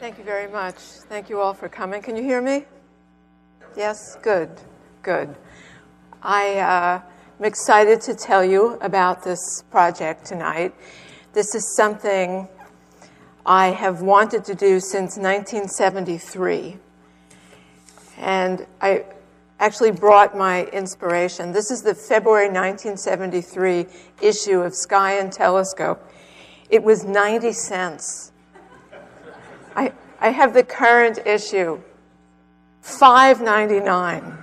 Thank you very much. Thank you all for coming. Can you hear me? Yes? Good. Good. I'm excited to tell you about this project tonight. This is something I have wanted to do since 1973. And I actually brought my inspiration. This is the February 1973 issue of Sky and Telescope. It was 90 cents. I have the current issue, $5.99.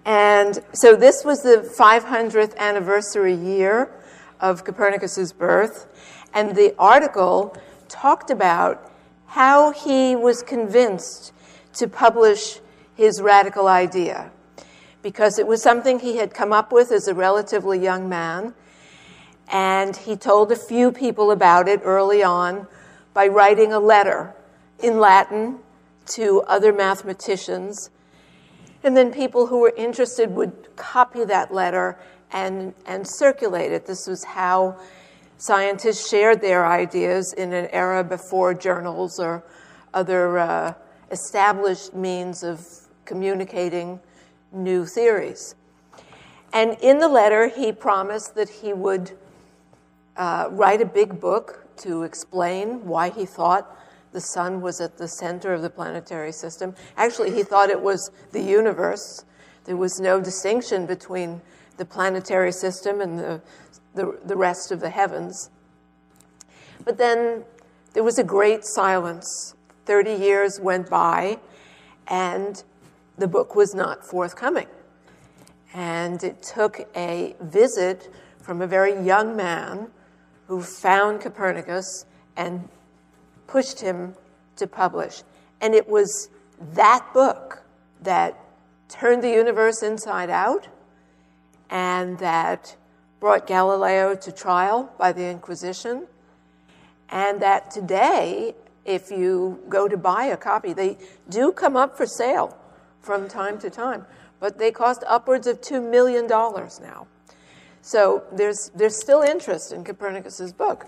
And so this was the 500th anniversary year of Copernicus's birth. And the article talked about how he was convinced to publish his radical idea, because it was something he had come up with as a relatively young man. And he told a few people about it early on by writing a letter in Latin to other mathematicians. And then people who were interested would copy that letter and circulate it. This was how scientists shared their ideas in an era before journals or other established means of communicating new theories. And in the letter, he promised that he would write a big book to explain why he thought the sun was at the center of the planetary system. Actually, he thought it was the universe. There was no distinction between the planetary system and the rest of the heavens. But then there was a great silence. 30 years went by, and the book was not forthcoming. And it took a visit from a very young man who found Copernicus and pushed him to publish. And it was that book that turned the universe inside out and that brought Galileo to trial by the Inquisition, and that today, if you go to buy a copy, they do come up for sale from time to time, but they cost upwards of $2 million now. So there's still interest in Copernicus's book.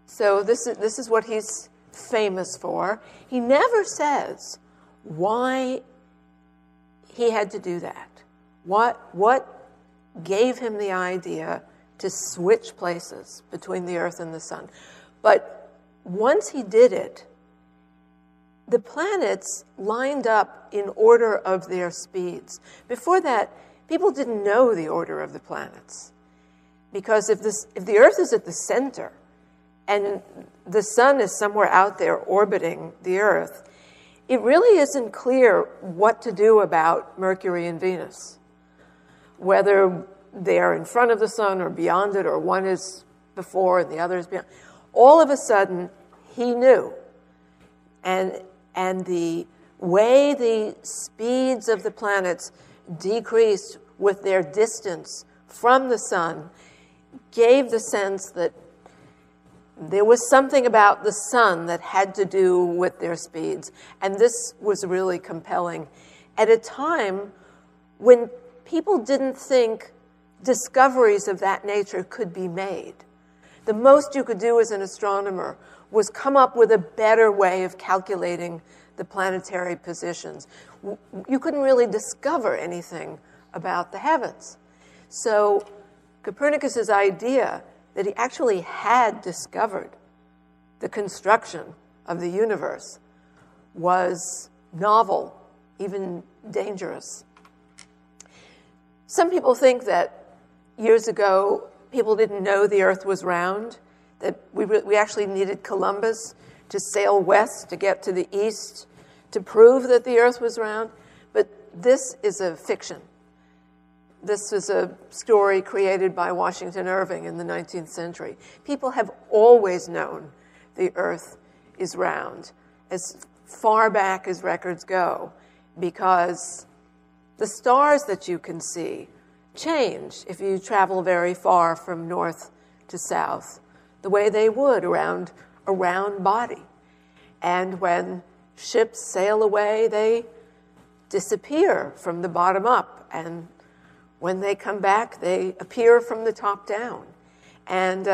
So this is what he's famous for. He never says why he had to do that. What gave him the idea to switch places between the Earth and the Sun? But once he did it, the planets lined up in order of their speeds. Before that, people didn't know the order of the planets. Because if the Earth is at the center and the Sun is somewhere out there orbiting the Earth, it really isn't clear what to do about Mercury and Venus. Whether they're in front of the Sun or beyond it, or one is before and the other is beyond. All of a sudden, he knew. And the way the speeds of the planets decreased with their distance from the Sun gave the sense that there was something about the Sun that had to do with their speeds. And this was really compelling at a time when people didn't think discoveries of that nature could be made. The most you could do as an astronomer was come up with a better way of calculating the planetary positions. You couldn't really discover anything about the heavens. So Copernicus's idea that he actually had discovered the construction of the universe was novel, even dangerous. Some people think that years ago, people didn't know the Earth was round, that we actually needed Columbus to sail west to get to the east to prove that the Earth was round. But this is a fiction. This is a story created by Washington Irving in the 19th century. People have always known the Earth is round, as far back as records go, because the stars that you can see change if you travel very far from north to south, the way they would around a round body. And when ships sail away, they disappear from the bottom up, and when they come back, they appear from the top down. And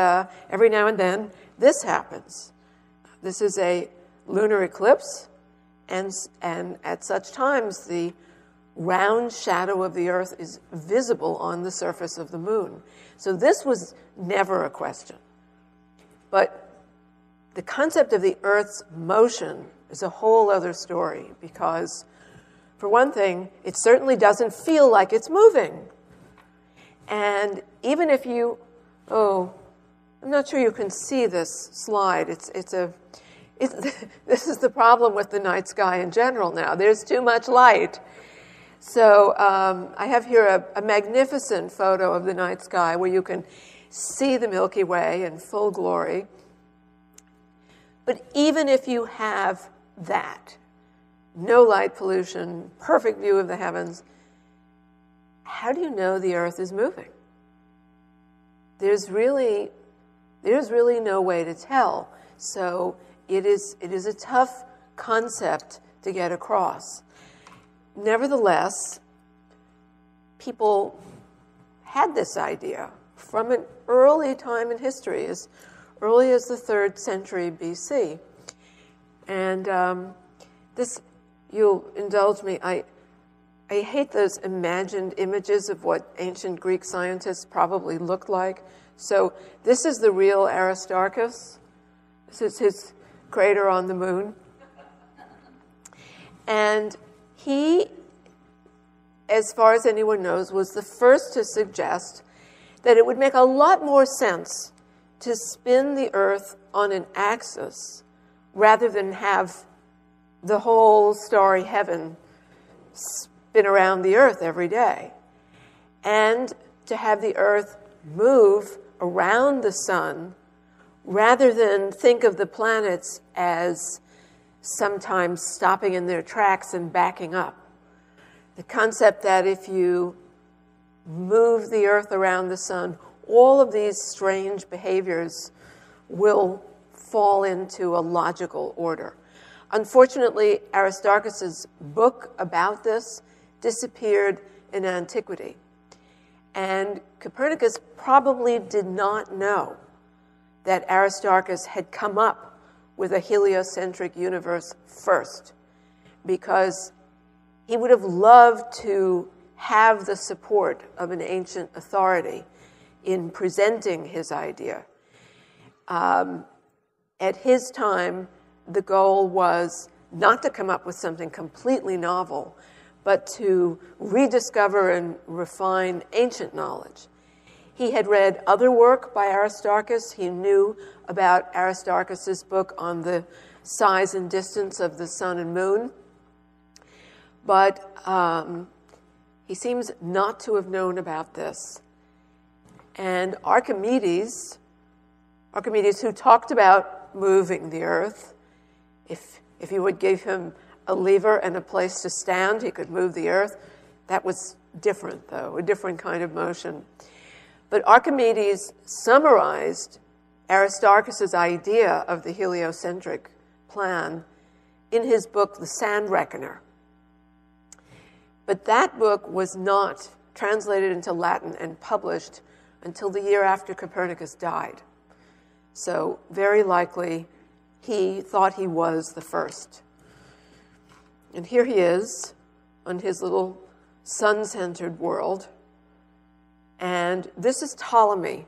every now and then, this happens. This is a lunar eclipse, and at such times, the round shadow of the Earth is visible on the surface of the moon. So this was never a question. But the concept of the Earth's motion is a whole other story because, for one thing, it certainly doesn't feel like it's moving. And even if you, I'm not sure you can see this slide. This is the problem with the night sky in general now. There's too much light. So I have here a magnificent photo of the night sky where you can see the Milky Way in full glory. But even if you have that, no light pollution, perfect view of the heavens, how do you know the Earth is moving? There's really no way to tell. So it is a tough concept to get across. Nevertheless, people had this idea from an early time in history, as early as the 3rd century BC. And this, you'll indulge me, I hate those imagined images of what ancient Greek scientists probably looked like. So this is the real Aristarchus. This is his crater on the moon. And he, as far as anyone knows, was the first to suggest that it would make a lot more sense to spin the Earth on an axis rather than have the whole starry heaven spin around the Earth every day, and to have the Earth move around the sun rather than think of the planets as sometimes stopping in their tracks and backing up. The concept that if you move the Earth around the sun, all of these strange behaviors will fall into a logical order. Unfortunately, Aristarchus's book about this disappeared in antiquity. And Copernicus probably did not know that Aristarchus had come up with a heliocentric universe first, because he would have loved to have the support of an ancient authority in presenting his idea. At his time, the goal was not to come up with something completely novel, but to rediscover and refine ancient knowledge. He had read other work by Aristarchus. He knew about Aristarchus's book on the size and distance of the sun and moon. But he seems not to have known about this. And Archimedes, who talked about moving the Earth, if you would give him a lever and a place to stand, he could move the Earth. That was different, though, a different kind of motion. But Archimedes summarized Aristarchus's idea of the heliocentric plan in his book, The Sand Reckoner. But that book was not translated into Latin and published until the year after Copernicus died. So very likely he thought he was the first. And here he is on his little sun-centered world. And this is Ptolemy,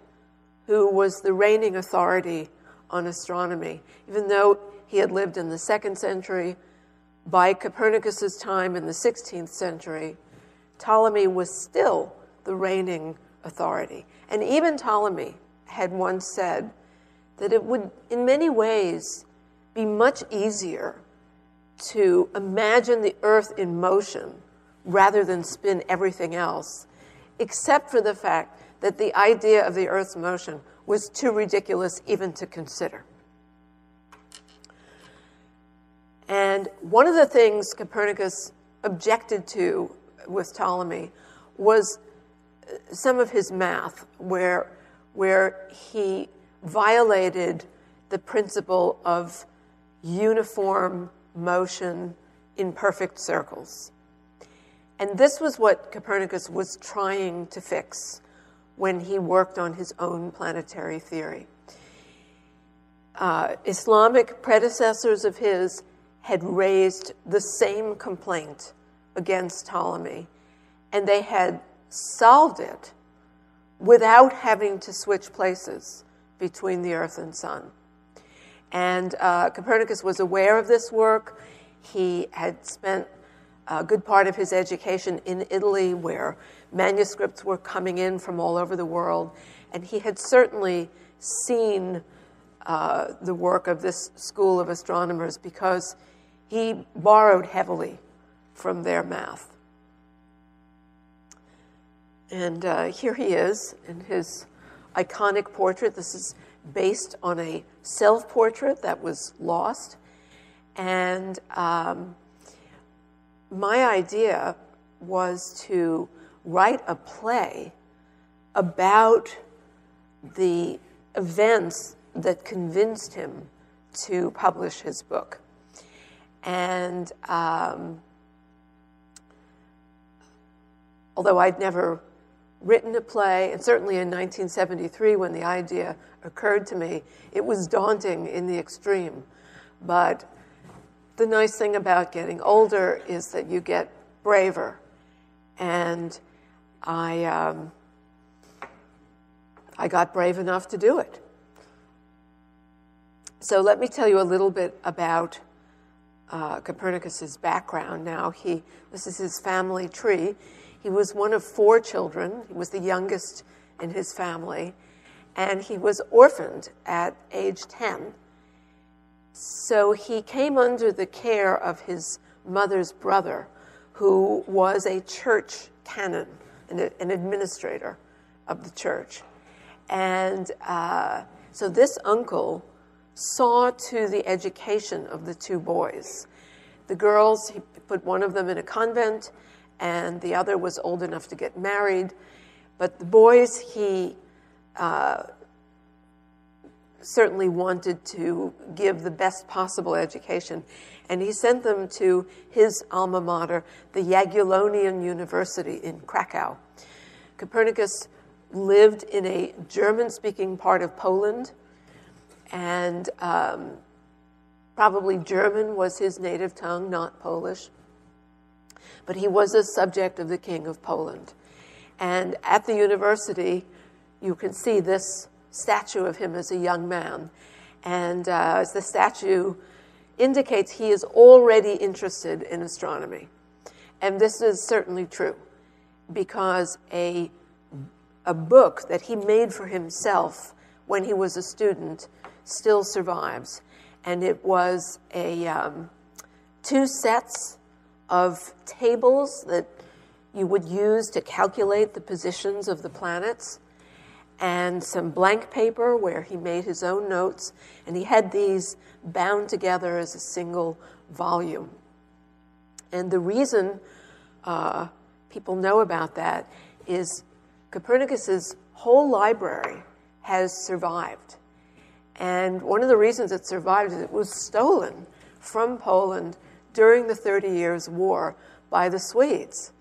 who was the reigning authority on astronomy. Even though he had lived in the 2nd century, by Copernicus's time in the 16th century, Ptolemy was still the reigning authority. And even Ptolemy had once said that it would, in many ways, be much easier to imagine the Earth in motion rather than spin everything else, except for the fact that the idea of the Earth's motion was too ridiculous even to consider. And one of the things Copernicus objected to with Ptolemy was some of his math, where he violated the principle of uniform motion in perfect circles. And this was what Copernicus was trying to fix when he worked on his own planetary theory. Islamic predecessors of his had raised the same complaint against Ptolemy, and they had solved it without having to switch places between the Earth and Sun. And Copernicus was aware of this work. He had spent a good part of his education in Italy, where manuscripts were coming in from all over the world, and he had certainly seen the work of this school of astronomers because he borrowed heavily from their math. And here he is in his iconic portrait. This is based on a self-portrait that was lost. And my idea was to write a play about the events that convinced him to publish his book. And although I'd never written a play, and certainly in 1973 when the idea occurred to me, it was daunting in the extreme. But the nice thing about getting older is that you get braver. And I got brave enough to do it. So let me tell you a little bit about Copernicus's background now. This is his family tree. He was one of 4 children. He was the youngest in his family, and he was orphaned at age 10. So he came under the care of his mother's brother, who was a church canon, an administrator of the church. And so this uncle saw to the education of the 2 boys. The girls, he put one of them in a convent, and the other was old enough to get married. But the boys, he certainly wanted to give the best possible education. And he sent them to his alma mater, the Jagiellonian University in Krakow. Copernicus lived in a German-speaking part of Poland, and probably German was his native tongue, not Polish. But he was a subject of the King of Poland. And at the university, you can see this statue of him as a young man. And as the statue indicates, he is already interested in astronomy. And this is certainly true, because a book that he made for himself when he was a student still survives. And it was 2 sets of tables that you would use to calculate the positions of the planets, and some blank paper where he made his own notes, and he had these bound together as a single volume. And the reason people know about that is Copernicus's whole library has survived. And one of the reasons it survived is it was stolen from Poland during the 30 Years' War by the Swedes.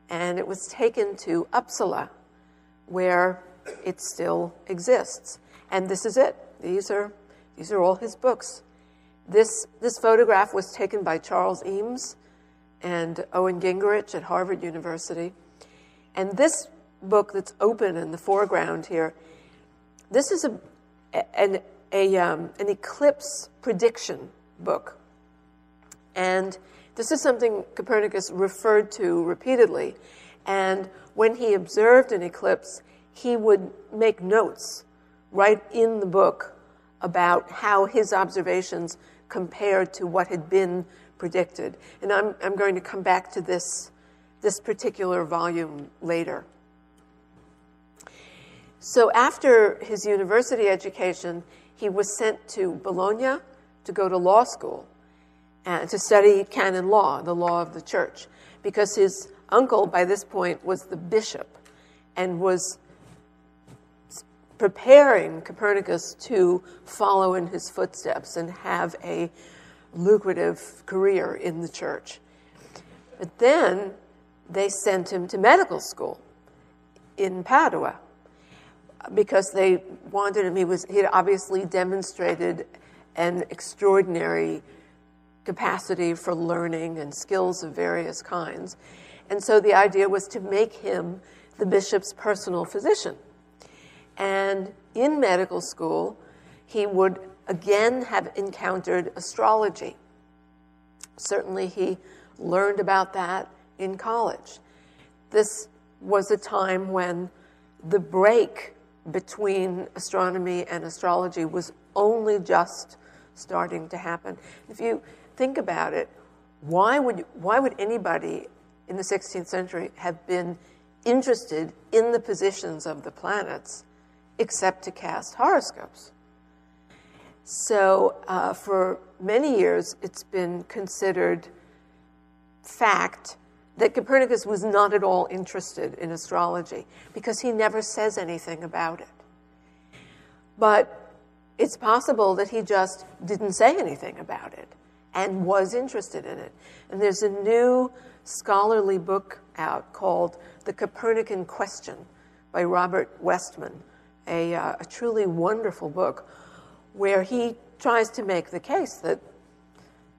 And it was taken to Uppsala, where it still exists. And this is it. These are all his books. This photograph was taken by Charles Eames and Owen Gingerich at Harvard University. And this book that's open in the foreground here, this is an eclipse prediction book. And this is something Copernicus referred to repeatedly. And when he observed an eclipse, he would make notes right in the book about how his observations compared to what had been predicted. And I'm going to come back to this particular volume later. So after his university education, he was sent to Bologna to go to law school and to study canon law, the law of the church, because his uncle, by this point, was the bishop and was preparing Copernicus to follow in his footsteps and have a lucrative career in the church. But then they sent him to medical school in Padua. because they wanted him. He had obviously demonstrated an extraordinary capacity for learning and skills of various kinds. And so the idea was to make him the bishop's personal physician. And in medical school, he would again have encountered astrology. Certainly he learned about that in college. This was a time when the break between astronomy and astrology was only just starting to happen. If you think about it, why would anybody in the 16th century have been interested in the positions of the planets except to cast horoscopes? So for many years, it's been considered fact that Copernicus was not at all interested in astrology because he never says anything about it. But it's possible that he just didn't say anything about it and was interested in it. And there's a new scholarly book out called The Copernican Question by Robert Westman, a truly wonderful book where he tries to make the case that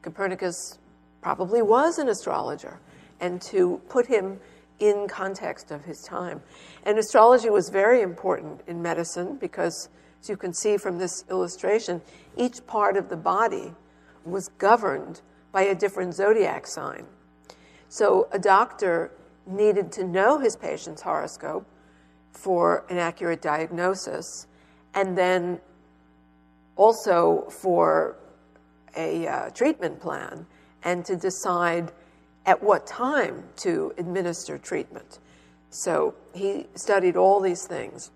Copernicus probably was an astrologer and to put him in context of his time. And astrology was very important in medicine because, as you can see from this illustration, each part of the body was governed by a different zodiac sign. So a doctor needed to know his patient's horoscope for an accurate diagnosis, and then also for a treatment plan, and to decide at what time to administer treatment. So he studied all these things.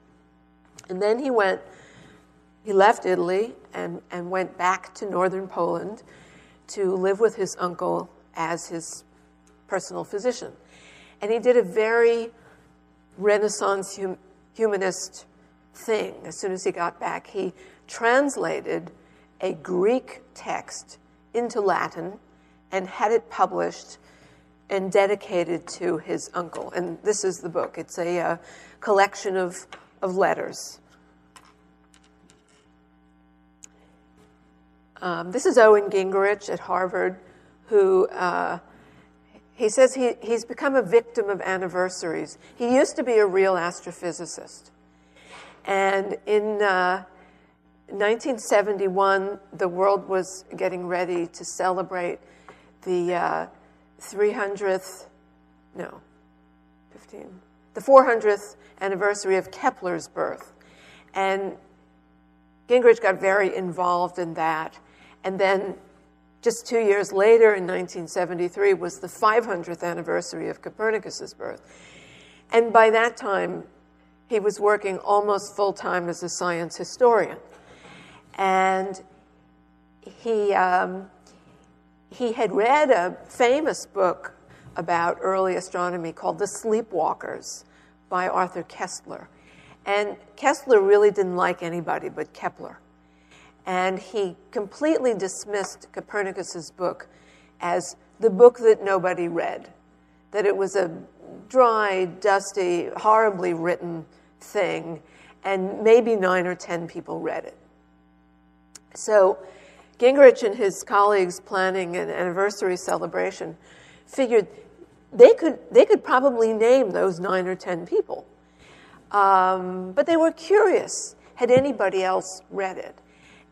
And then he left Italy and went back to northern Poland to live with his uncle as his personal physician. And he did a very Renaissance humanist thing. As soon as he got back, he translated a Greek text into Latin and had it published and dedicated to his uncle. And this is the book. It's a collection of letters. This is Owen Gingerich at Harvard, who he says he's become a victim of anniversaries. He used to be a real astrophysicist. And in 1971, the world was getting ready to celebrate the 400th anniversary of Kepler's birth. And Gingerich got very involved in that. And then just 2 years later, in 1973, was the 500th anniversary of Copernicus's birth. And by that time, he was working almost full-time as a science historian. And he had read a famous book about early astronomy called The Sleepwalkers by Arthur Koestler. And Koestler really didn't like anybody but Kepler. And he completely dismissed Copernicus's book as the book that nobody read, that it was a dry, dusty, horribly written thing, and maybe 9 or 10 people read it. So Gingerich and his colleagues planning an anniversary celebration figured they could probably name those 9 or 10 people. But they were curious, had anybody else read it?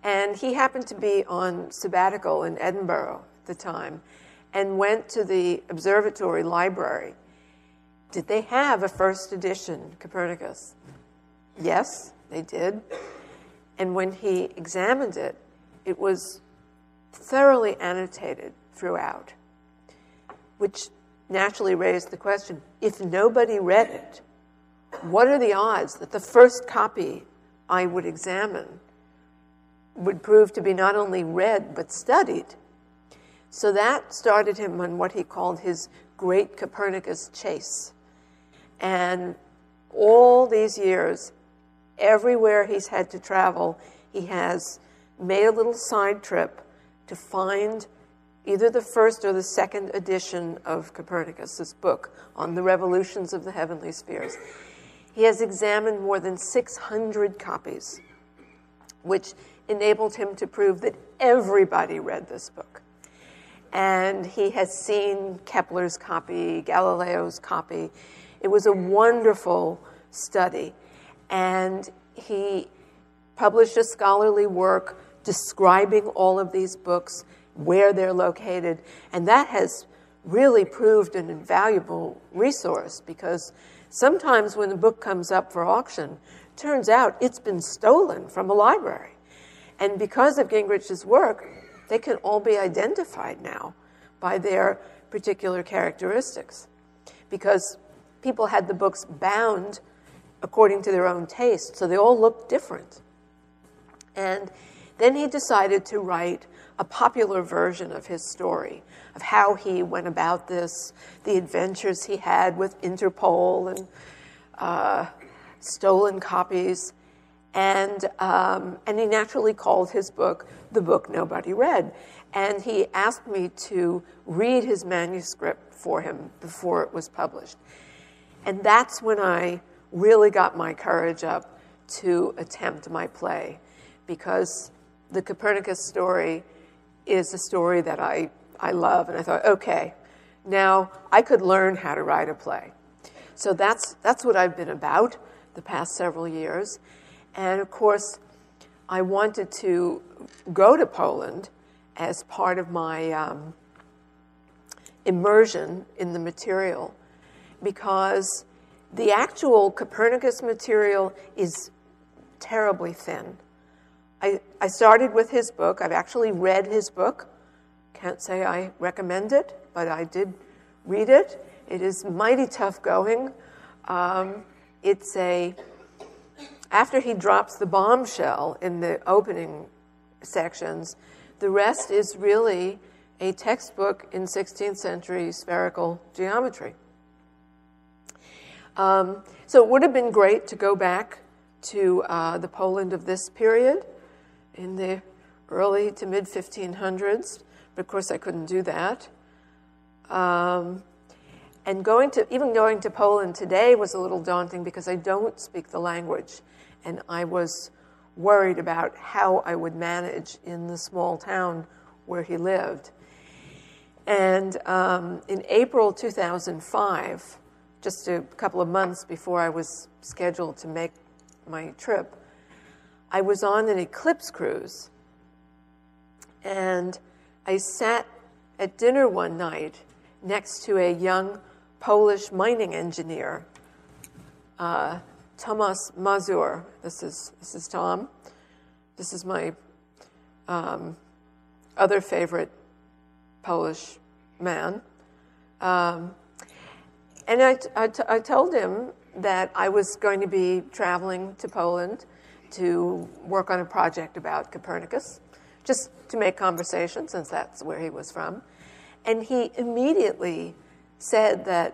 And he happened to be on sabbatical in Edinburgh at the time and went to the observatory library. Did they have a first edition Copernicus? Yes, they did. And when he examined it, it was thoroughly annotated throughout, which naturally raised the question, if nobody read it, what are the odds that the first copy I would examine would prove to be not only read, but studied? So that started him on what he called his Great Copernicus Chase. And all these years, everywhere he's had to travel, he has made a little side trip to find either the first or the second edition of Copernicus, this book on the revolutions of the heavenly spheres. He has examined more than 600 copies, which enabled him to prove that everybody read this book. And he has seen Kepler's copy, Galileo's copy. It was a wonderful study. And he published a scholarly work describing all of these books, where they're located. And that has really proved an invaluable resource, because sometimes when a book comes up for auction, turns out it's been stolen from a library. And because of Gingrich's work, they can all be identified now by their particular characteristics, because people had the books bound according to their own taste, so they all looked different. And then he decided to write a popular version of his story, of how he went about this, the adventures he had with Interpol and stolen copies. And he naturally called his book The Book Nobody Read. And he asked me to read his manuscript for him before it was published. And that's when I really got my courage up to attempt my play, because the Copernicus story is a story that I love. And I thought, okay, now I could learn how to write a play. So that's what I've been about the past several years. And of course, I wanted to go to Poland as part of my immersion in the material, because the actual Copernicus material is terribly thin. I started with his book. I've actually read his book. Can't say I recommend it, but I did read it. It is mighty tough going. After he drops the bombshell in the opening sections, the rest is really a textbook in 16th century spherical geometry. So it would have been great to go back to the Poland of this period in the early to mid-1500s, but of course I couldn't do that. And even going to Poland today was a little daunting, because I don't speak the language, and I was worried about how I would manage in the small town where he lived. And in April 2005, just a couple of months before I was scheduled to make my trip, I was on an eclipse cruise, and I sat at dinner one night next to a young Polish mining engineer, Tomasz Mazur. This is Tom. This is my other favorite Polish man. And I told him that I was going to be traveling to Poland to work on a project about Copernicus, just to make conversation, since that's where he was from. And he immediately said that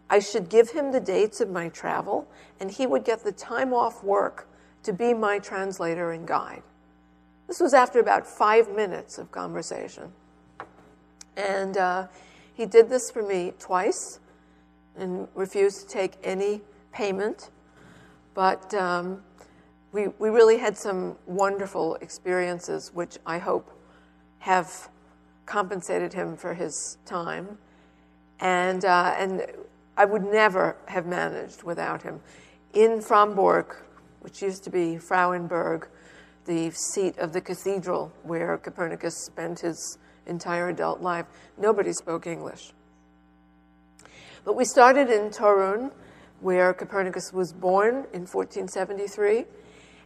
I should give him the dates of my travel, and he would get the time off work to be my translator and guide. This was after about 5 minutes of conversation. And he did this for me twice and refused to take any payment. But we really had some wonderful experiences, which I hope have compensated him for his time. And I would never have managed without him. In Frombork, which used to be Frauenburg, the seat of the cathedral where Copernicus spent his entire adult life, nobody spoke English. But we started in Torun, where Copernicus was born in 1473,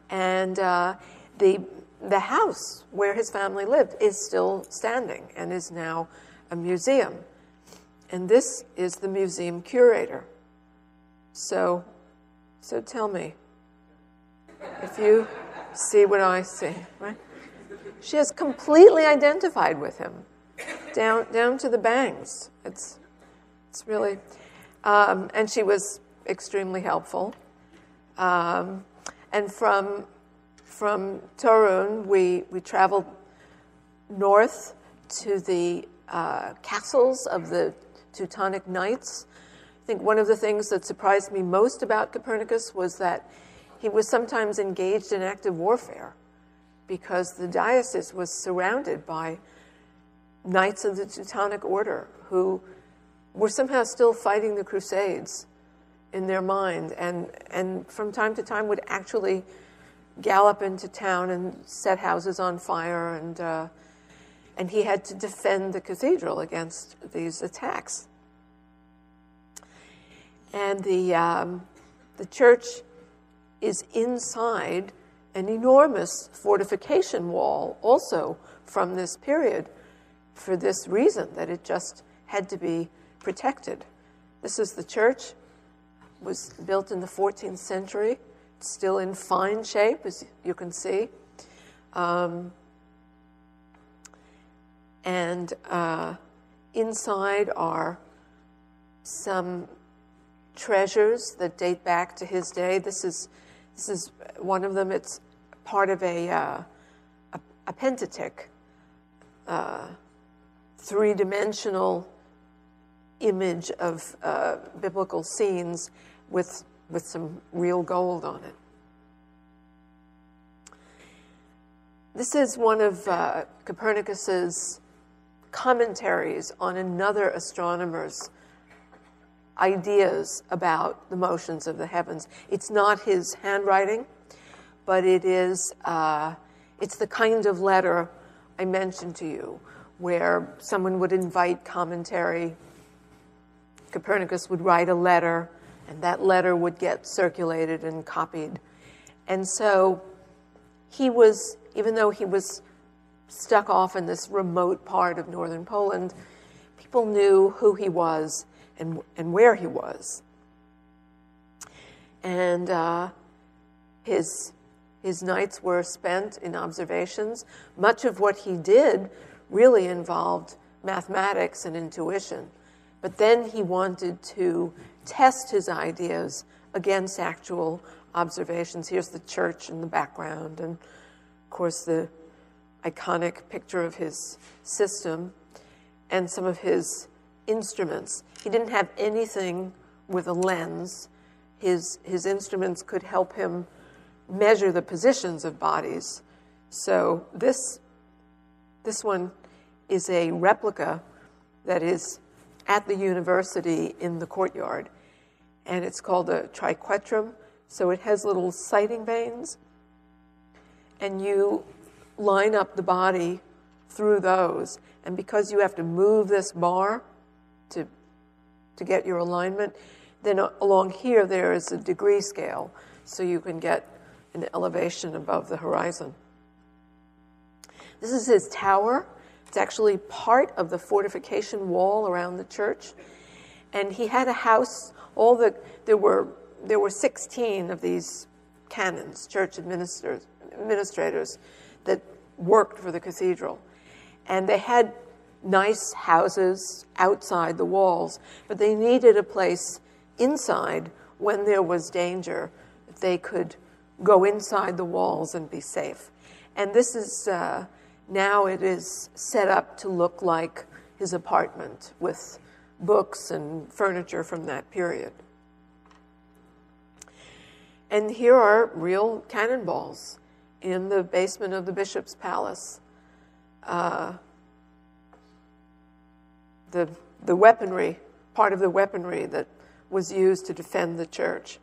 and the house where his family lived is still standing and is now a museum. And this is the museum curator. So tell me, if you see what I see, right? She is completely identified with him, down to the bangs. It's really, and she was extremely helpful. And from Torun, we traveled north to the castles of the Teutonic Knights think one of the things that surprised me most about Copernicus was that he was sometimes engaged in active warfare, because the diocese was surrounded by Knights of the Teutonic Order who were somehow still fighting the Crusades in their mind, and from time to time would actually gallop into town and set houses on fire, and he had to defend the cathedral against these attacks. And the church is inside an enormous fortification wall also from this period, for this reason, that it just had to be protected. This is the church. It was built in the 14th century. It's still in fine shape, as you can see. Inside are some treasures that date back to his day. This is one of them. It's part of a Pentateuch, three-dimensional image of biblical scenes with some real gold on it. This is one of Copernicus's commentaries on another astronomer's ideas about the motions of the heavens. It's not his handwriting, but it is, it's the kind of letter I mentioned to you, where someone would invite commentary. Copernicus would write a letter, and that letter would get circulated and copied. And so he was, even though he was stuck off in this remote part of northern Poland, people knew who he was and where he was. And his nights were spent in observations. Much of what he did really involved mathematics and intuition. But then he wanted to test his ideas against actual observations. Here's the church in the background, and of course the iconic picture of his system and some of his instruments. He didn't have anything with a lens. His instruments could help him measure the positions of bodies. So this one is a replica that is at the university in the courtyard, and it's called a triquetrum. So it has little sighting vanes, and you line up the body through those. And because you have to move this bar to get your alignment, then along here there is a degree scale, so you can get an elevation above the horizon. This is his tower. It's actually part of the fortification wall around the church. And he had a house. There were 16 of these canons, church administrators, that worked for the cathedral. And they had nice houses outside the walls, but they needed a place inside when there was danger. They could go inside the walls and be safe. And this is, now it is set up to look like his apartment with books and furniture from that period. And here are real cannonballs in the basement of the bishop's palace. The weaponry, part of the weaponry that was used to defend the church.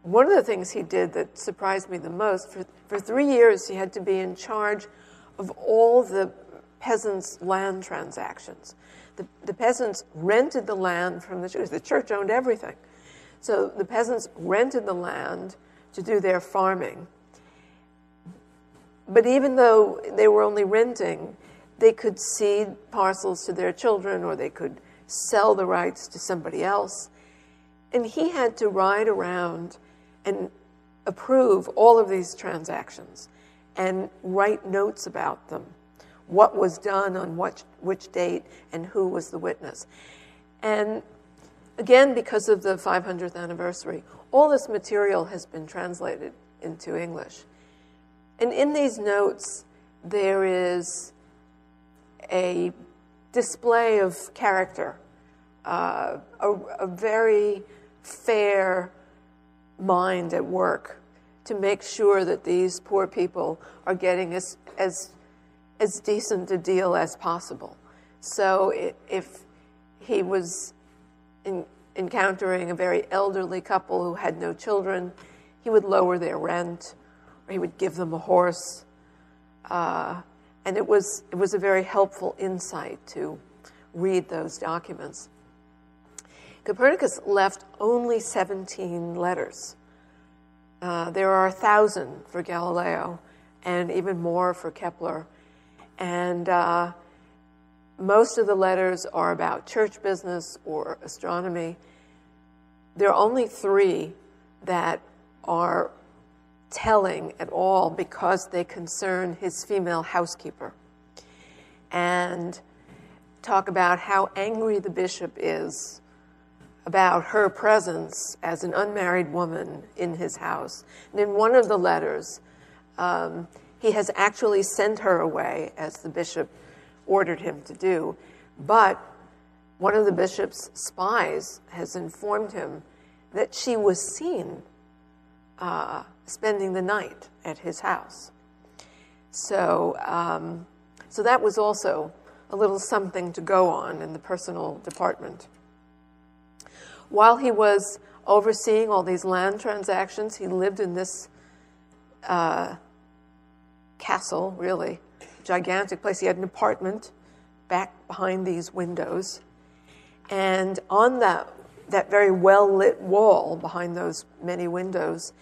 One of the things he did that surprised me the most, for 3 years he had to be in charge of all the peasants' land transactions. The peasants rented the land from the church. The church owned everything. So the peasants rented the land to do their farming. But even though they were only renting, they could cede parcels to their children, or they could sell the rights to somebody else. And he had to ride around and approve all of these transactions and write notes about them, what was done on which date and who was the witness. And again, because of the 500th anniversary, all this material has been translated into English. And in these notes, there is a display of character a very fair mind at work to make sure that these poor people are getting as decent a deal as possible. So if he was encountering a very elderly couple who had no children, he would lower their rent, or he would give them a horse. And it was a very helpful insight to read those documents. Copernicus left only 17 letters. There are 1,000 for Galileo and even more for Kepler. And most of the letters are about church business or astronomy. There are only 3 that are telling at all because they concern his female housekeeper and talk about how angry the bishop is about her presence as an unmarried woman in his house. And in one of the letters, he has actually sent her away, as the bishop ordered him to do. But one of the bishop's spies has informed him that she was seen spending the night at his house. So that was also a little something to go on in the personal department. While he was overseeing all these land transactions, he lived in this castle, really, gigantic place. He had an apartment back behind these windows. And on that very well-lit wall behind those many windows,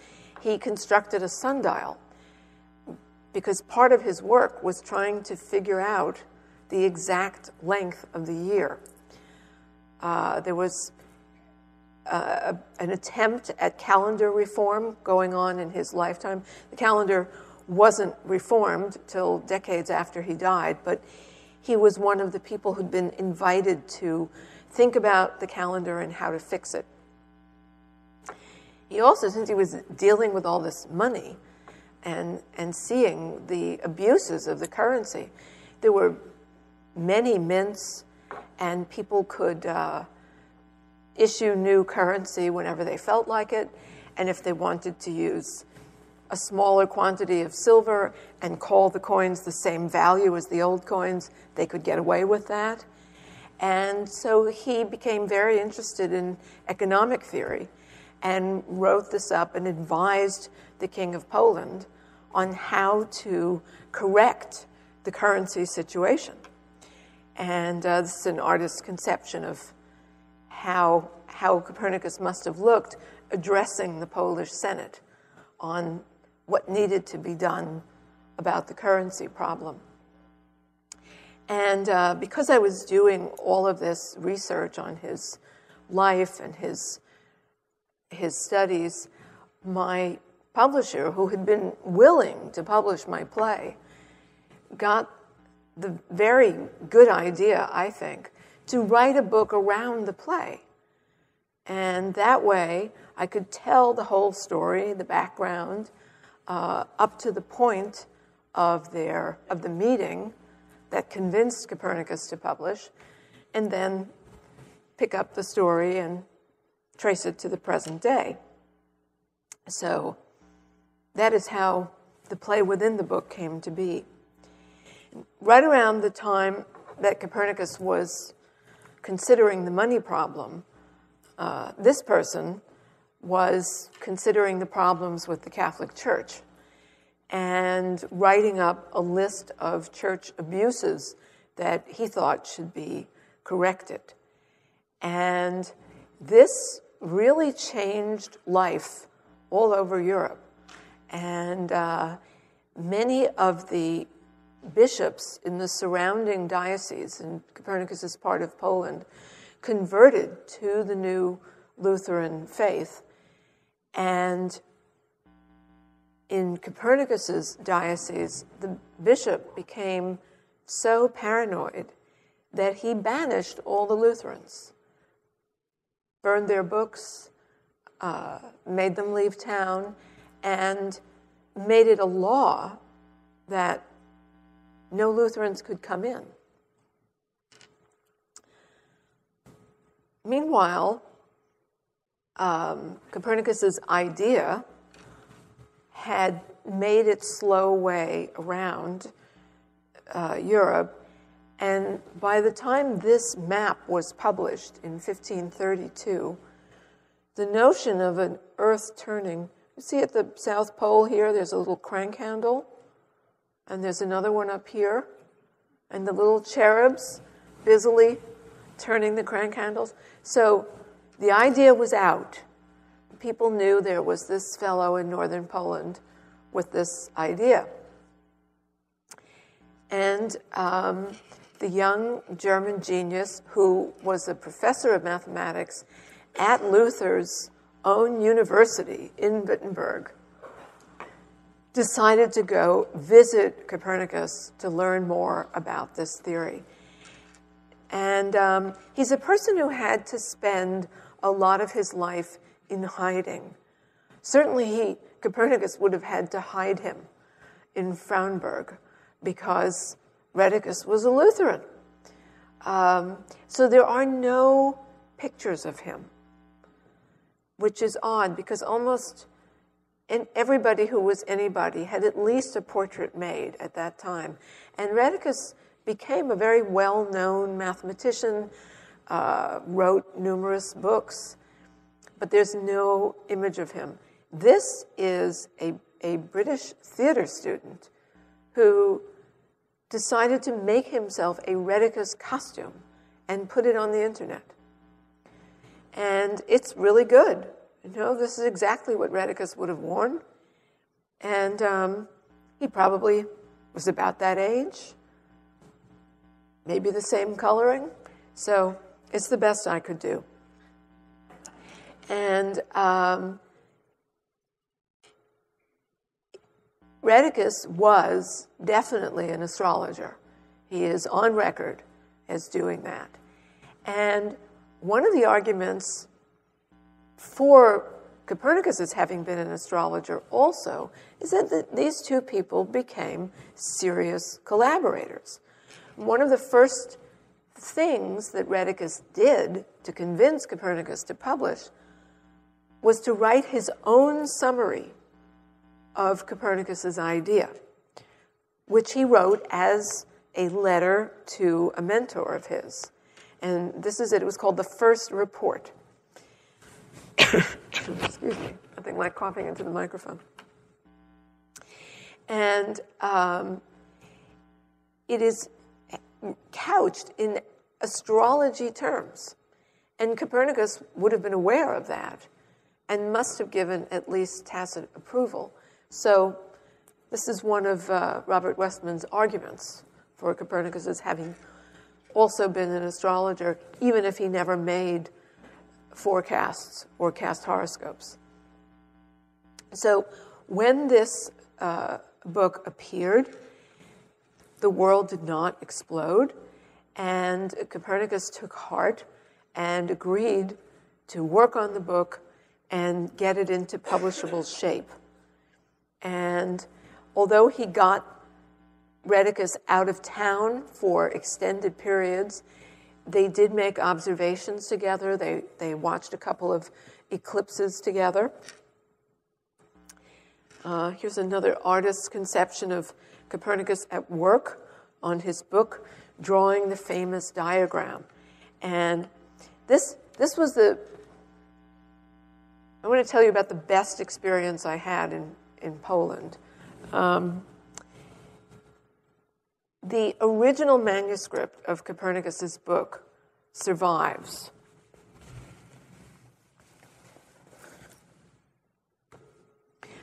he constructed a sundial because part of his work was trying to figure out the exact length of the year. There was an attempt at calendar reform going on in his lifetime. The calendar wasn't reformed till decades after he died, but he was one of the people who'd been invited to think about the calendar and how to fix it. He also, since he was dealing with all this money and seeing the abuses of the currency, there were many mints, and people could issue new currency whenever they felt like it. And if they wanted to use a smaller quantity of silver and call the coins the same value as the old coins, they could get away with that. And so he became very interested in economic theory and wrote this up and advised the King of Poland on how to correct the currency situation. And this is an artist's conception of how Copernicus must have looked addressing the Polish Senate on what needed to be done about the currency problem. And because I was doing all of this research on his life and his studies, my publisher, who had been willing to publish my play, got the very good idea, I think, to write a book around the play. And that way, I could tell the whole story, the background, up to the point of the meeting that convinced Copernicus to publish, and then pick up the story and trace it to the present day. So that is how the play within the book came to be. Right around the time that Copernicus was considering the money problem, this person was considering the problems with the Catholic Church and writing up a list of church abuses that he thought should be corrected. And this really changed life all over Europe. And many of the bishops in the surrounding dioceses, and Copernicus is part of Poland, converted to the new Lutheran faith. And in Copernicus's diocese, the bishop became so paranoid that he banished all the Lutherans, burned their books, made them leave town, and made it a law that no Lutherans could come in. Meanwhile, Copernicus's idea had made its slow way around Europe, and by the time this map was published in 1532, the notion of an Earth turning, you see at the South Pole here, there's a little crank handle, and there's another one up here, and the little cherubs busily turning the crank handles. So the idea was out. People knew there was this fellow in northern Poland with this idea. And the young German genius, who was a professor of mathematics at Luther's own university in Wittenberg, decided to go visit Copernicus to learn more about this theory. And he's a person who had to spend a lot of his life in hiding. Certainly Copernicus would have had to hide him in Frauenburg because Rheticus was a Lutheran. So there are no pictures of him, which is odd because almost everybody who was anybody had at least a portrait made at that time. And Rheticus became a very well-known mathematician, wrote numerous books, but there's no image of him. This is a British theater student who decided to make himself a Rheticus costume and put it on the internet. And it's really good. You know, this is exactly what Rheticus would have worn. And he probably was about that age, maybe the same coloring. So it's the best I could do. And Rheticus was definitely an astrologer. He is on record as doing that. And one of the arguments for Copernicus as having been an astrologer also is that these two people became serious collaborators. One of the first things that Rheticus did to convince Copernicus to publish was to write his own summary of Copernicus's idea, which he wrote as a letter to a mentor of his. And this is it. It was called the First Report. Excuse me. Nothing like coughing into the microphone. And it is couched in astrology terms. And Copernicus would have been aware of that and must have given at least tacit approval. So this is one of Robert Westman's arguments for Copernicus as having also been an astrologer, even if he never made forecasts or cast horoscopes. So when this book appeared, the world did not explode, and Copernicus took heart and agreed to work on the book and get it into publishable shape. And although he got Rheticus out of town for extended periods, they did make observations together. They watched a couple of eclipses together. Here's another artist's conception of Copernicus at work on his book, drawing the famous diagram. And this was I want to tell you about the best experience I had in Poland. The original manuscript of Copernicus's book survives.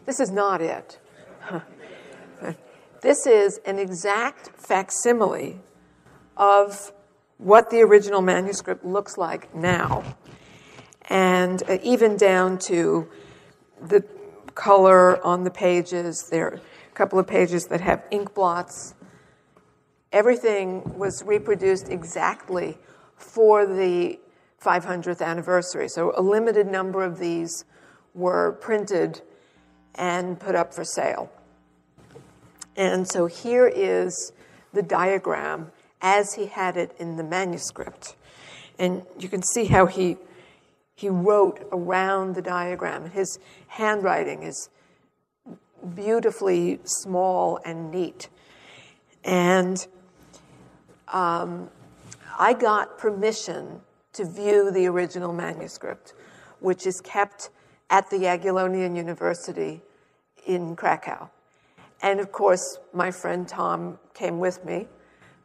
This is not it. This is an exact facsimile of what the original manuscript looks like now, and even down to the color on the pages. There are a couple of pages that have ink blots. Everything was reproduced exactly for the 500th anniversary. So a limited number of these were printed and put up for sale. And so here is the diagram as he had it in the manuscript. And you can see how he wrote around the diagram. His handwriting is beautifully small and neat. And I got permission to view the original manuscript, which is kept at the Jagiellonian University in Krakow. And of course, my friend Tom came with me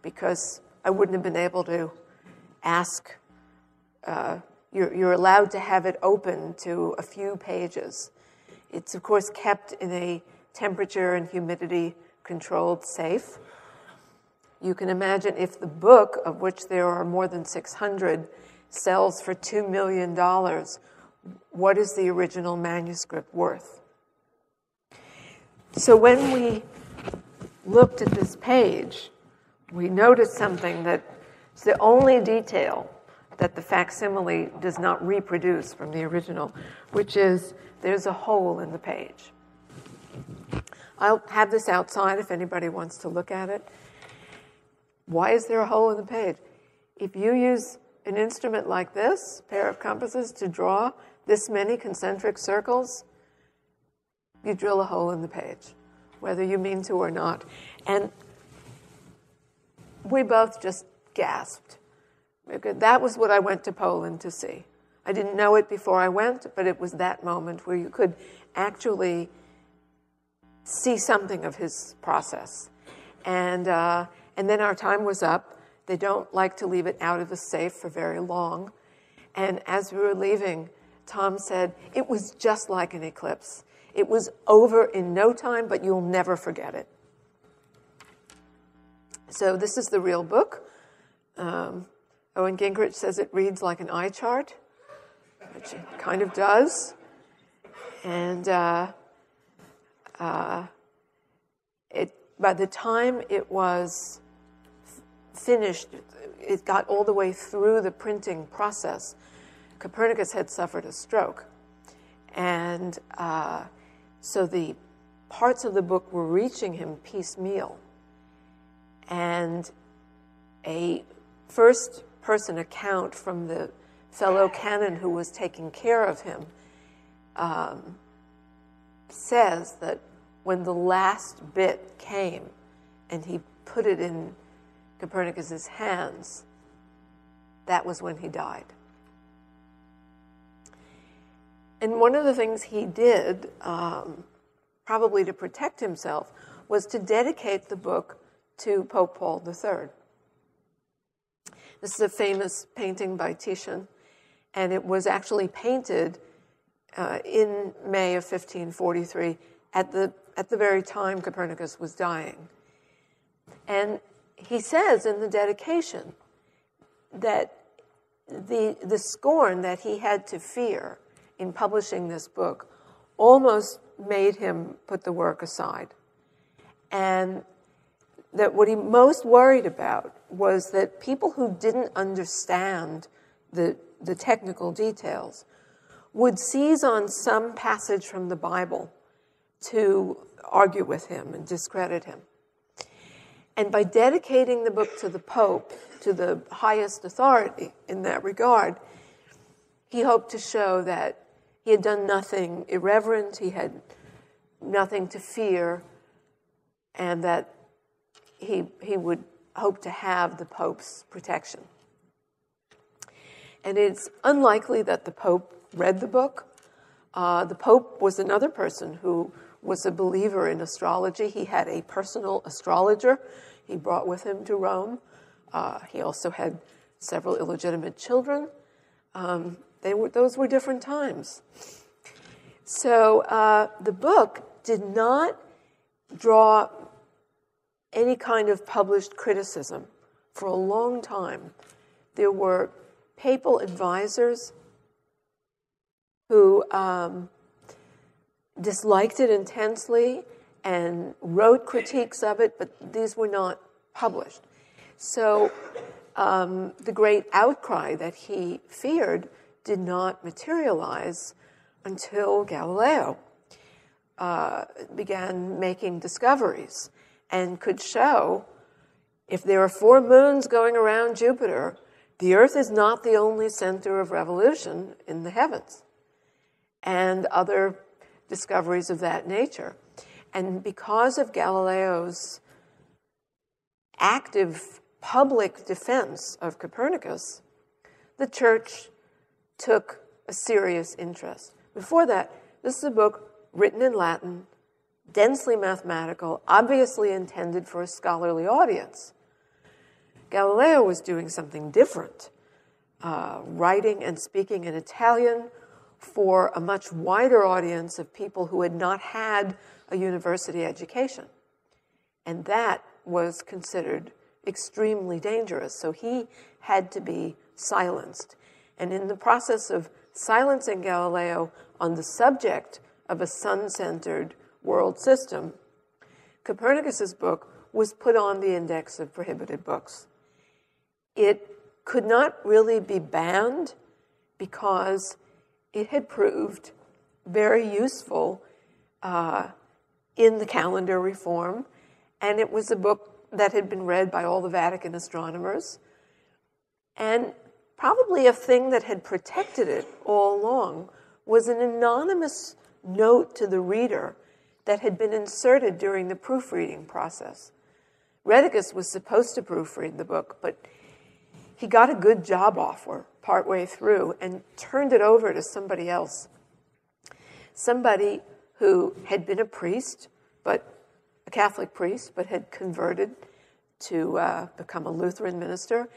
because I wouldn't have been able to ask. You're allowed to have it open to a few pages. It's, of course, kept in a temperature and humidity controlled safe. You can imagine if the book, of which there are more than 600, sells for $2 million, what is the original manuscript worth? So when we looked at this page, we noticed something that's the only detail that the facsimile does not reproduce from the original, which is there's a hole in the page. I'll have this outside if anybody wants to look at it. Why is there a hole in the page? If you use an instrument like this, pair of compasses, to draw this many concentric circles, you drill a hole in the page, whether you mean to or not. And we both just gasped. That was what I went to Poland to see. I didn't know it before I went, but it was that moment where you could actually see something of his process. And then our time was up. They don't like to leave it out of the safe for very long. And as we were leaving, Tom said, it was just like an eclipse. It was over in no time, but you'll never forget it. So this is the real book. Owen Gingrich says it reads like an eye chart, which it kind of does. And by the time it was finished, it got all the way through the printing process. Copernicus had suffered a stroke. And so the parts of the book were reaching him piecemeal. And a first-person account from the fellow canon who was taking care of him says that when the last bit came and he put it in Copernicus's hands, that was when he died. And one of the things he did, probably to protect himself, was to dedicate the book to Pope Paul III. This is a famous painting by Titian, and it was actually painted in May of 1543 at the very time Copernicus was dying. And he says in the dedication that the scorn that he had to fear in publishing this book almost made him put the work aside. And that what he most worried about was that people who didn't understand the technical details would seize on some passage from the Bible to argue with him and discredit him. And by dedicating the book to the Pope, to the highest authority in that regard, he hoped to show that he had done nothing irreverent, he had nothing to fear, and that he would hope to have the Pope's protection. And it's unlikely that the Pope read the book. The Pope was another person who was a believer in astrology. He had a personal astrologer he brought with him to Rome. He also had several illegitimate children. Those were different times. So the book did not draw any kind of published criticism for a long time. There were papal advisors who disliked it intensely and wrote critiques of it, but these were not published. So the great outcry that he feared did not materialize until Galileo began making discoveries and could show if there are 4 moons going around Jupiter the Earth is not the only center of revolution in the heavens, and other discoveries of that nature. And because of Galileo's active public defense of Copernicus, the church took a serious interest. Before that, this is a book written in Latin, densely mathematical, obviously intended for a scholarly audience. Galileo was doing something different, writing and speaking in Italian for a much wider audience of people who had not had a university education. And that was considered extremely dangerous, so he had to be silenced. And in the process of silencing Galileo on the subject of a sun-centered world system, Copernicus's book was put on the index of prohibited books. It could not really be banned because it had proved very useful in the calendar reform, and it was a book that had been read by all the Vatican astronomers, and probably a thing that had protected it all along was an anonymous note to the reader that had been inserted during the proofreading process. Rheticus was supposed to proofread the book, but he got a good job offer partway through and turned it over to somebody else. Somebody who had been a priest, but a Catholic priest, but had converted to become a Lutheran minister,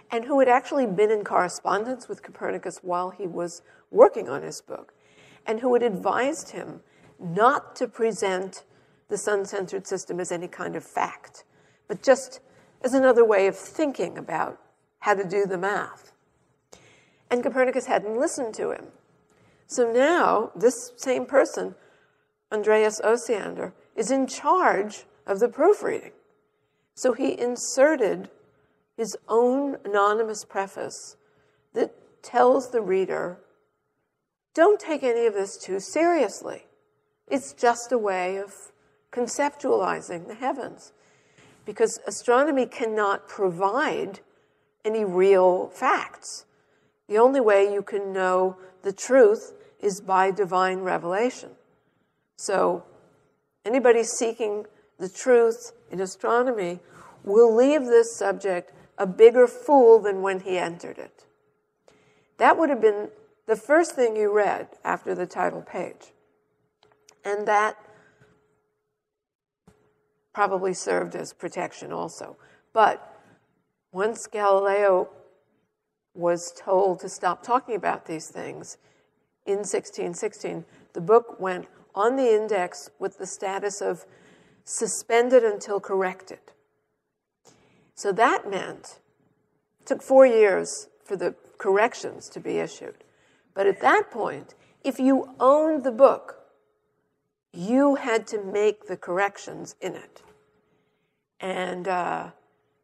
and who had actually been in correspondence with Copernicus while he was working on his book, and who had advised him not to present the sun-centered system as any kind of fact, but just as another way of thinking about how to do the math. And Copernicus hadn't listened to him. So now, this same person, Andreas Osiander, is in charge of the proofreading. So he inserted his own anonymous preface that tells the reader, don't take any of this too seriously. It's just a way of conceptualizing the heavens, because astronomy cannot provide any real facts. The only way you can know the truth is by divine revelation. So anybody seeking the truth in astronomy will leave this subject a bigger fool than when he entered it. That would have been the first thing you read after the title page. And that probably served as protection also. But once Galileo was told to stop talking about these things, in 1616, the book went on the index with the status of suspended until corrected. So that meant it took 4 years for the corrections to be issued. But at that point, if you owned the book, you had to make the corrections in it. And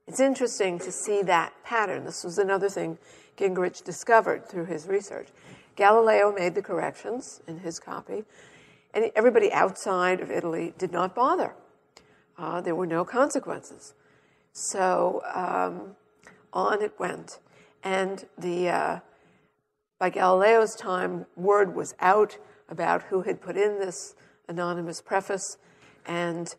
it's interesting to see that pattern. This was another thing Gingrich discovered through his research. Galileo made the corrections in his copy, and everybody outside of Italy did not bother. There were no consequences. So on it went. And by Galileo's time, word was out about who had put in this anonymous preface, and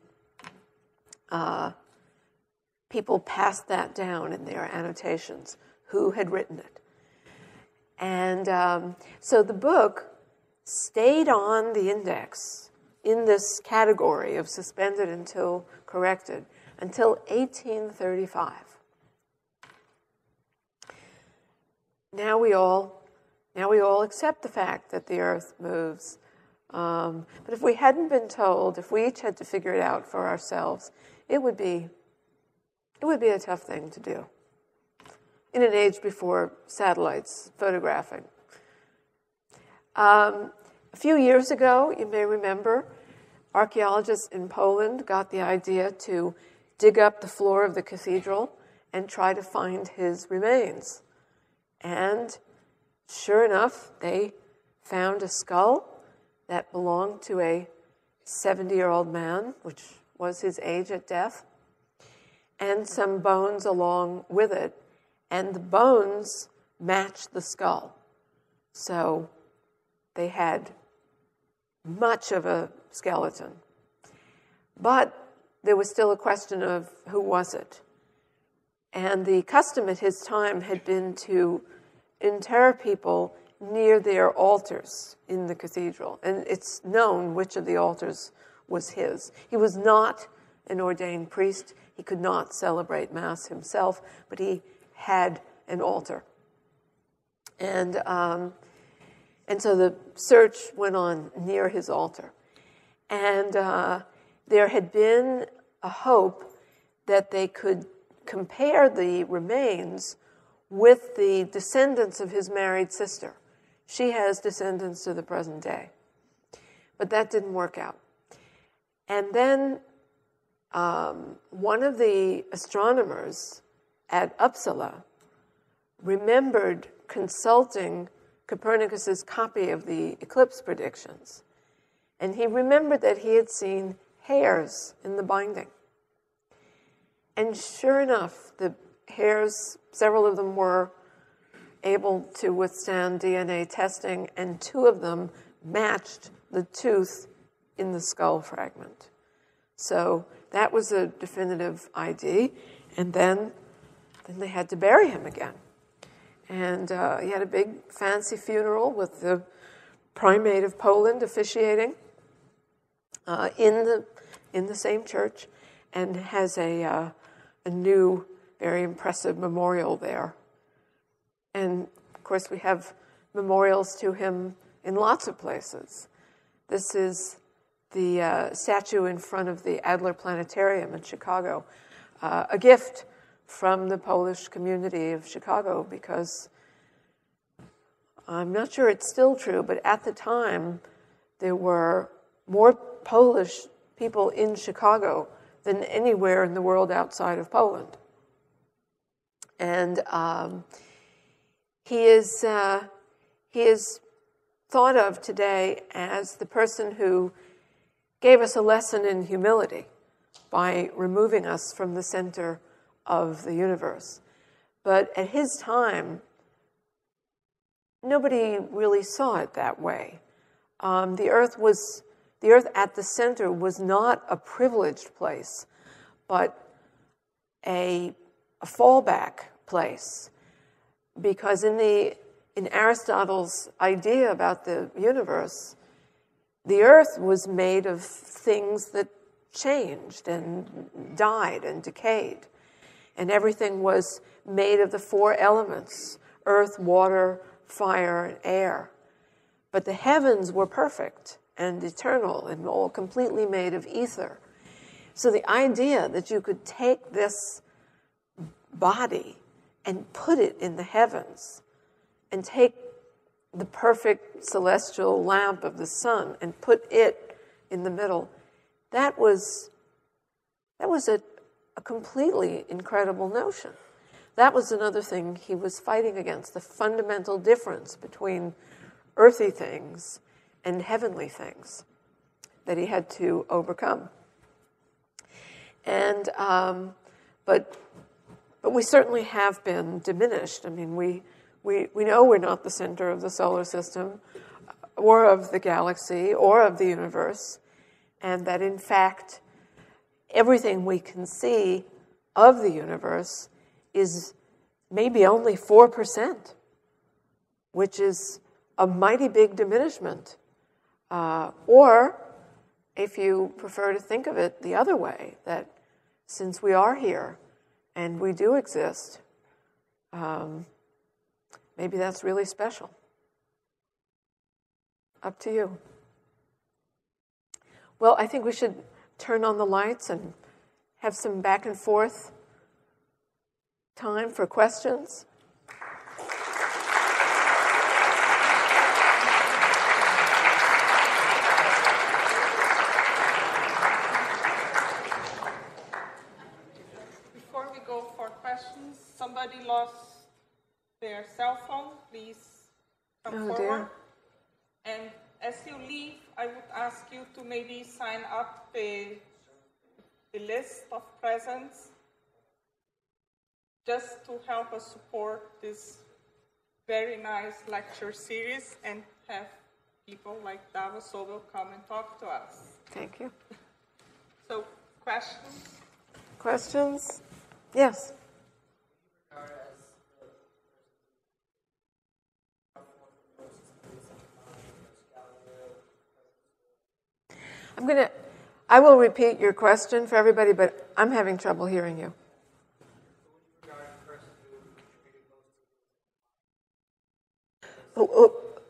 people passed that down in their annotations, who had written it. And so the book stayed on the index in this category of suspended until corrected until 1835. Now we all accept the fact that the Earth moves. But if we hadn't been told, if we each had to figure it out for ourselves, it would be a tough thing to do in an age before satellites photographing. A few years ago, you may remember, archaeologists in Poland got the idea to dig up the floor of the cathedral and try to find his remains. And sure enough, they found a skull that belonged to a 70-year-old man, which was his age at death, and some bones along with it. and the bones matched the skull. So they had much of a skeleton. But there was still a question of who was it. And the custom at his time had been to inter people near their altars in the cathedral. And it's known which of the altars was his. He was not an ordained priest. He could not celebrate Mass himself, but he had an altar. And so the search went on near his altar. And there had been a hope that they could compare the remains with the descendants of his married sister. She has descendants to the present day. But that didn't work out. And then one of the astronomers at Uppsala remembered consulting Copernicus's copy of the eclipse predictions. And he remembered that he had seen hairs in the binding. And sure enough, the hairs, several of them were able to withstand DNA testing, and 2 of them matched the tooth in the skull fragment. So that was a definitive ID. And then they had to bury him again. And he had a big fancy funeral with the primate of Poland officiating in the same church, and has a new, very impressive memorial there. And of course, we have memorials to him in lots of places. This is the statue in front of the Adler Planetarium in Chicago, a gift from the Polish community of Chicago, because I'm not sure it's still true, but at the time there were more Polish people in Chicago than anywhere in the world outside of Poland. And he is thought of today as the person who gave us a lesson in humility by removing us from the center of the universe. But at his time, nobody really saw it that way. The Earth at the center was not a privileged place, but a fallback place. Because in Aristotle's idea about the universe, the Earth was made of things that changed and died and decayed. And everything was made of the 4 elements: earth, water, fire, and air. But the heavens were perfect and eternal and all completely made of ether. So the idea that you could take this body and put it in the heavens, and take the perfect celestial lamp of the sun and put it in the middle, that was a completely incredible notion. That was another thing he was fighting against, the fundamental difference between earthly things and heavenly things that he had to overcome. And but we certainly have been diminished. I mean, we know we're not the center of the solar system, or of the galaxy, or of the universe, and that in fact everything we can see of the universe is maybe only 4%, which is a mighty big diminishment. Or, if you prefer to think of it the other way, that since we are here and we do exist, maybe that's really special. Up to you. Well, I think we should turn on the lights and have some back and forth time for questions. Before we go for questions, somebody lost their cell phone. Please come forward. Dear. And as you leave, I would ask you to maybe sign up the list of presents. just to help us support this very nice lecture series and have people like Dava Sobel come and talk to us. Thank you. So, questions? Questions? Yes. I will repeat your question for everybody, but I'm having trouble hearing you.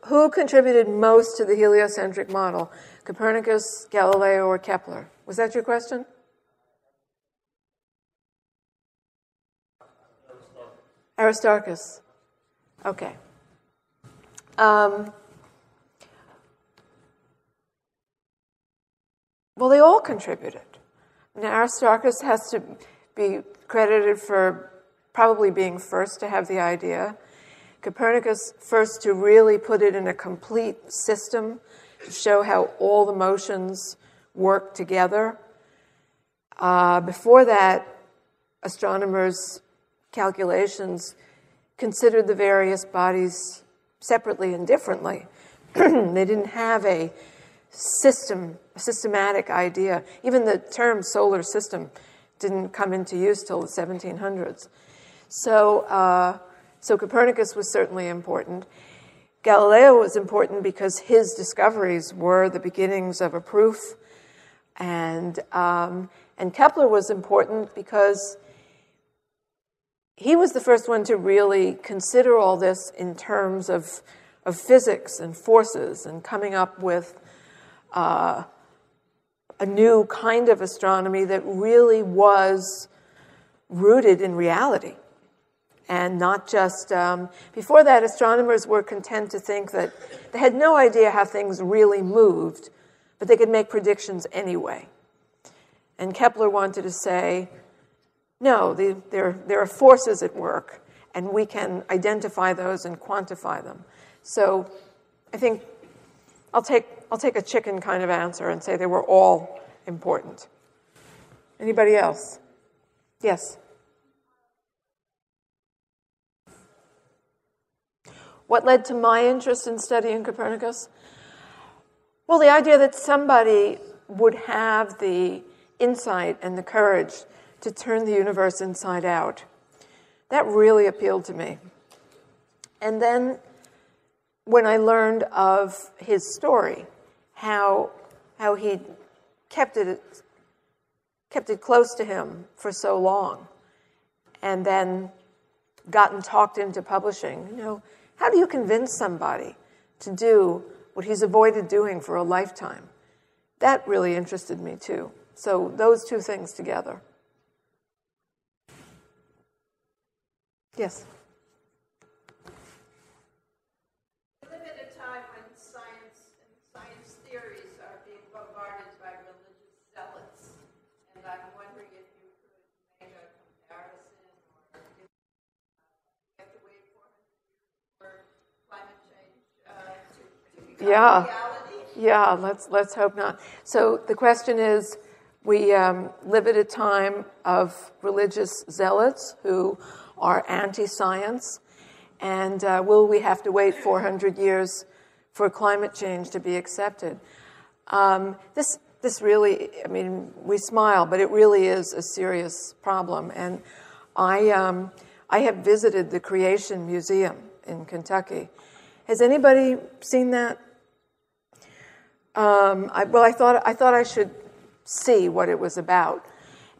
Who contributed most to the heliocentric model? Copernicus, Galileo, or Kepler? Was that your question? Aristarchus. Okay. Well, they all contributed. Now, Aristarchus has to be credited for probably being first to have the idea. Copernicus first to really put it in a complete system to show how all the motions work together. Before that, astronomers' calculations considered the various bodies separately and differently. They didn't have a systematic idea. Even the term solar system didn't come into use till the 1700s. So Copernicus was certainly important. Galileo was important because his discoveries were the beginnings of a proof. And Kepler was important because he was the first one to really consider all this in terms of physics and forces and coming up with a new kind of astronomy that really was rooted in reality. And not just, before that, astronomers were content to think that they had no idea how things really moved, but they could make predictions anyway. And Kepler wanted to say, no, there are forces at work, and we can identify those and quantify them. So I think I'll take a chicken kind of answer and say they were all important. Anybody else? Yes? What led to my interest in studying Copernicus? Well, the idea that somebody would have the insight and the courage to turn the universe inside out. That really appealed to me. And then when I learned of his story, how he kept it close to him for so long, and then gotten talked into publishing, how do you convince somebody to do what he's avoided doing for a lifetime? That really interested me, too. So those two things together. Yes? We live in a time when science and science theories are being bombarded by religious zealots. And I'm wondering if you could make a comparison, or if you have to wait 400 years for climate change to become reality? Yeah, let's hope not. So the question is, we live at a time of religious zealots who are anti-science, and will we have to wait 400 years for climate change to be accepted? This really, we smile, but it really is a serious problem. And I have visited the Creation Museum in Kentucky. Has anybody seen that? I thought I should see what it was about,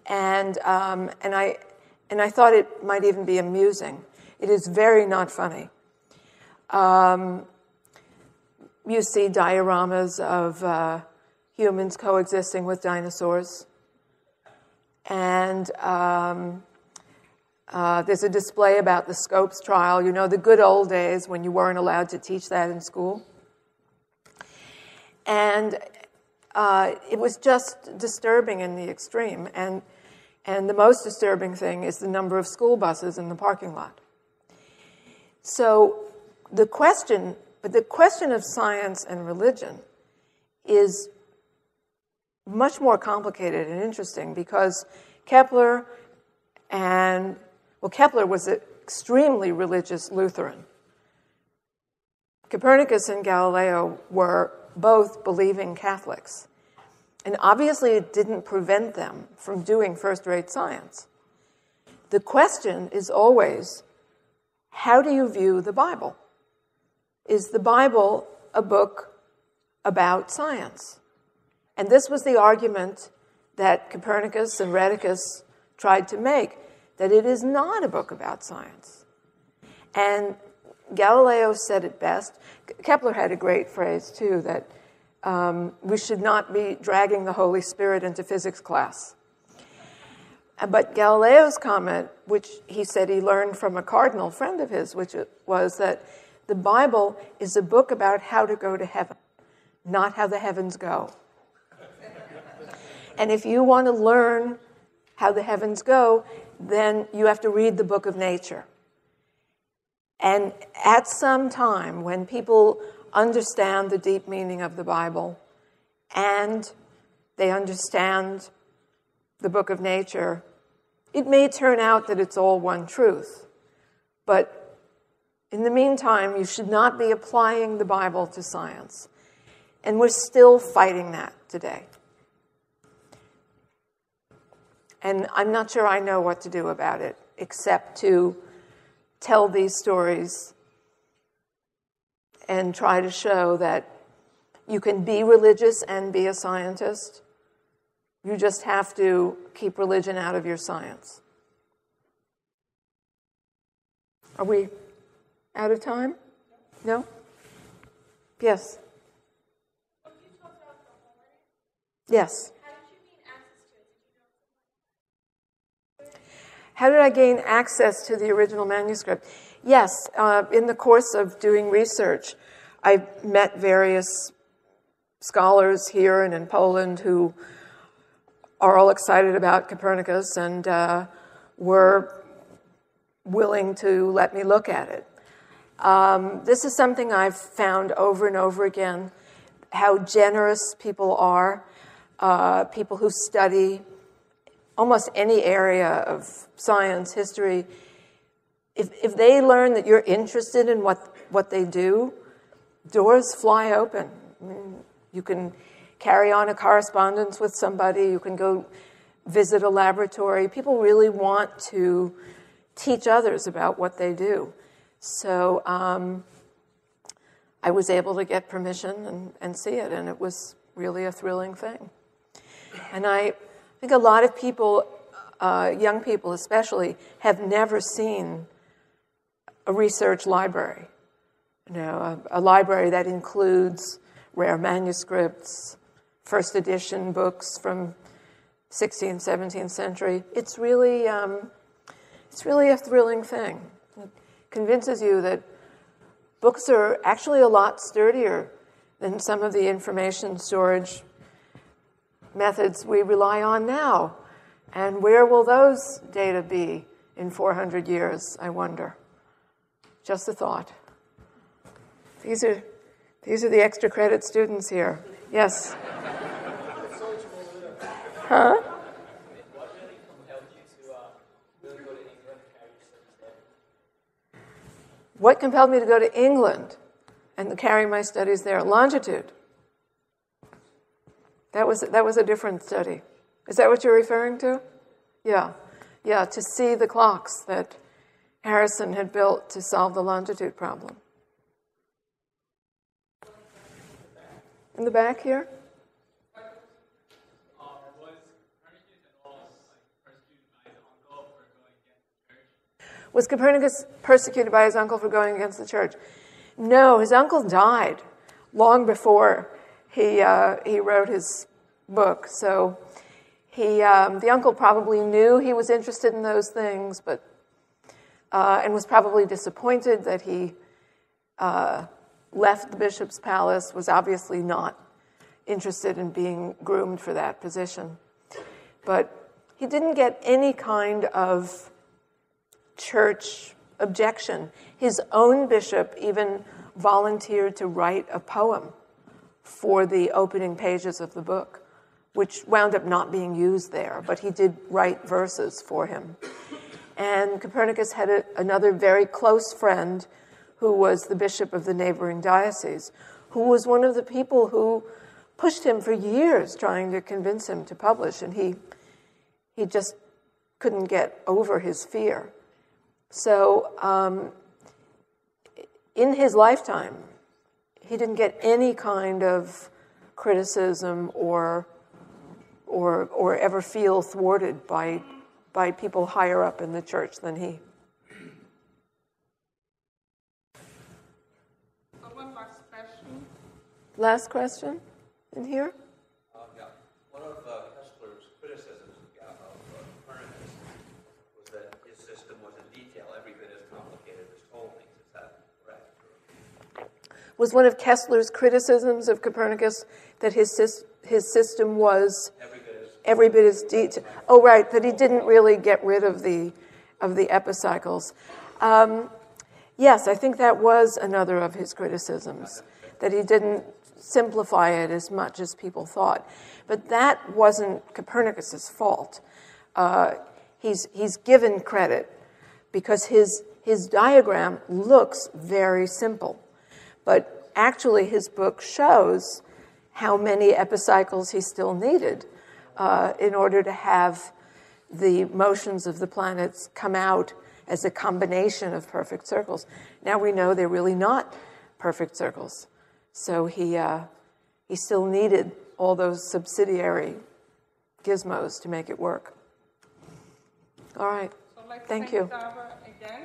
and I thought it might even be amusing. It is very not funny. You see dioramas of humans coexisting with dinosaurs, and there's a display about the Scopes trial. The good old days when you weren't allowed to teach that in school. And it was just disturbing in the extreme. And the most disturbing thing is the number of school buses in the parking lot. So the question of science and religion is much more complicated and interesting, because Kepler and Well, Kepler was an extremely religious Lutheran. Copernicus and Galileo were both believing Catholics. And obviously it didn't prevent them from doing first-rate science. The question is always, how do you view the Bible? Is the Bible a book about science? And this was the argument that Copernicus and Rheticus tried to make, that it is not a book about science. And Galileo said it best. Kepler had a great phrase, too, that we should not be dragging the Holy Spirit into physics class. But Galileo's comment, which he said he learned from a cardinal friend of his, which was that the Bible is a book about how to go to heaven, not how the heavens go. And if you want to learn how the heavens go, then you have to read the book of nature. And at some time, when people understand the deep meaning of the Bible and they understand the book of nature, it may turn out that it's all one truth. But in the meantime, you should not be applying the Bible to science. And we're still fighting that today. And I'm not sure I know what to do about it, except to tell these stories and try to show that you can be religious and be a scientist. You just have to keep religion out of your science. Are we out of time? No? Yes? Yes. How did I gain access to the original manuscript? Yes, in the course of doing research, I met various scholars here and in Poland who are all excited about Copernicus and were willing to let me look at it. This is something I've found over and over again, how generous people are, people who study almost any area of science, history. If they learn that you're interested in what they do, doors fly open. I mean, you can carry on a correspondence with somebody. You can go visit a laboratory. People really want to teach others about what they do. So I was able to get permission and see it, and it was really a thrilling thing. And I think a lot of people, young people especially, have never seen a research library. You know, a library that includes rare manuscripts, first edition books from 16th, 17th century. It's really a thrilling thing. It convinces you that books are actually a lot sturdier than some of the information storage methods we rely on now. And where will those data be in 400 years, I wonder? Just a thought. These are the extra credit students here. Yes? Huh? What really compelled you to really go to England and carry your studies there? What compelled me to go to England and carry my studies there? Longitude. That was a different study. Is that what you're referring to? Yeah, to see the clocks that Harrison had built to solve the longitude problem. In the back here? Was Copernicus persecuted by his uncle for going against the church? No, his uncle died long before he wrote his book. So the uncle probably knew he was interested in those things, but and was probably disappointed that he left the bishop's palace, was obviously not interested in being groomed for that position. But he didn't get any kind of church objection. His own bishop even volunteered to write a poem for the opening pages of the book, which wound up not being used there, but he did write verses for him. And Copernicus had another very close friend who was the bishop of the neighboring diocese, who was one of the people who pushed him for years trying to convince him to publish, and he just couldn't get over his fear. So in his lifetime, he didn't get any kind of criticism or ever feel thwarted by people higher up in the church than he. One last question. Last question in here? Yeah. One of Kepler's criticisms of Copernicus was that his system was in detail every bit as complicated as Ptolemy's. Is that correct? Was one of Kepler's criticisms of Copernicus that his system was every bit as detailed? Oh, right, that he didn't really get rid of the epicycles. Yes, I think that was another of his criticisms, that he didn't simplify it as much as people thought. But that wasn't Copernicus's fault. He's given credit because his diagram looks very simple. But actually his book shows how many epicycles he still needed in order to have the motions of the planets come out as a combination of perfect circles. Now we know they're really not perfect circles. So he still needed all those subsidiary gizmos to make it work. All right. So I'd like to Thank you. Dava again.